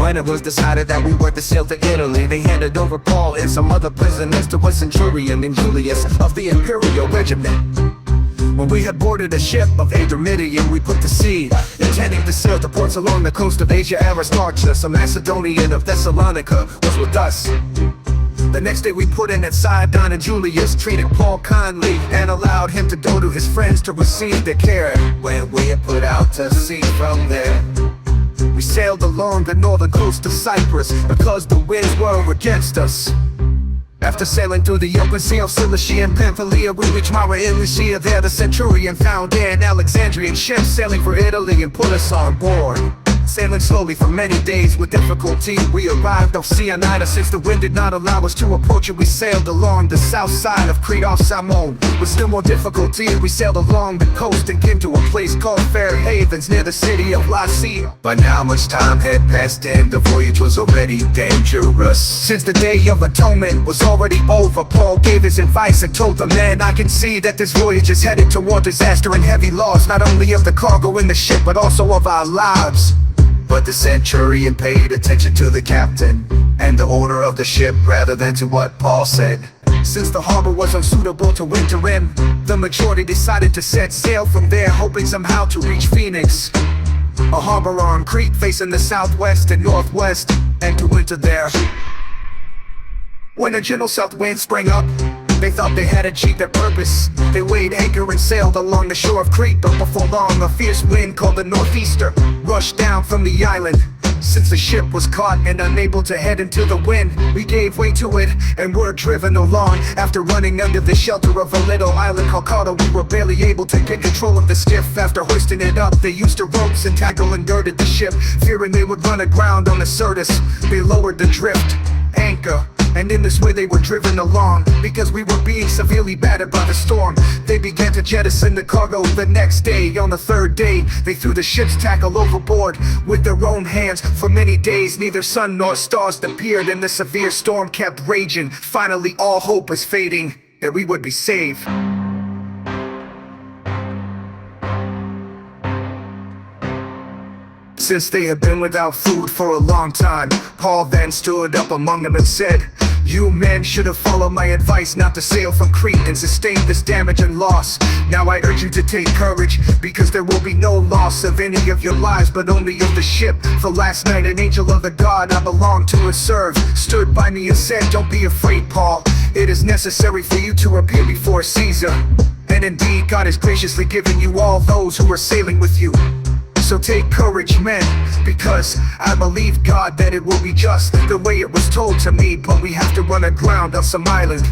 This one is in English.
When it was decided that we were to sail to Italy, they handed over Paul and some other prisoners to a centurion named Julius of the Imperial Regiment. When we had boarded a ship of Adramyttium, we put to sea, intending to sail to ports along the coast of Asia. Aristarchus, a Macedonian of Thessalonica, was with us. The next day we put in at Sidon, and Julius treated Paul kindly and allowed him to go to his friends to receive their care. When we had put out to sea from there, we sailed along the northern coast of Cyprus because the winds were against us. After sailing through the open sea of Cilicia and Pamphylia, we reached Myra in Lycia. There the centurion found an Alexandrian ship sailing for Italy and put us on board. Sailing slowly for many days with difficulty, we arrived off Cyanida. Since the wind did not allow us to approach it, we sailed along the south side of Crete off Samon. With still more difficulty, we sailed along the coast and came to a place called Fair Havens near the city of Lycia. By now much time had passed and the voyage was already dangerous. Since the day of atonement was already over, Paul gave his advice and told the men, I can see that this voyage is headed toward disaster and heavy loss, not only of the cargo in the ship but also of our lives. But the centurion paid attention to the captain and the owner of the ship rather than to what Paul said. Since the harbor was unsuitable to winter in, the majority decided to set sail from there, hoping somehow to reach Phoenix, a harbor on Crete facing the southwest and northwest, and to winter there. When a gentle south wind sprang up, they thought they had achieved their purpose. They weighed anchor and sailed along the shore of Crete, but before long a fierce wind called the northeaster rushed down from the island. Since the ship was caught and unable to head into the wind, we gave way to it and were driven along. After running under the shelter of a little island called Cauda, we were barely able to get control of the skiff. After hoisting it up, they used the ropes and tackle and girded the ship, fearing they would run aground on the Syrtis. They lowered the drift anchor, and in this way they were driven along. Because we were being severely battered by the storm, they began to jettison the cargo. The next day, on the third day, they threw the ship's tackle overboard with their own hands. For many days neither sun nor stars appeared, and the severe storm kept raging. Finally all hope was fading that we would be saved. Since they had been without food for a long time, Paul then stood up among them and said, you men should have followed my advice not to sail from Crete and sustain this damage and loss. Now I urge you to take courage, because there will be no loss of any of your lives, but only of the ship. For last night an angel of the God I belong to and serve stood by me and said, don't be afraid, Paul. It is necessary for you to appear before Caesar. And indeed God has graciously given you all those who are sailing with you. So take courage, men, because I believe God that it will be just the way it was told to me. But we have to run aground on some island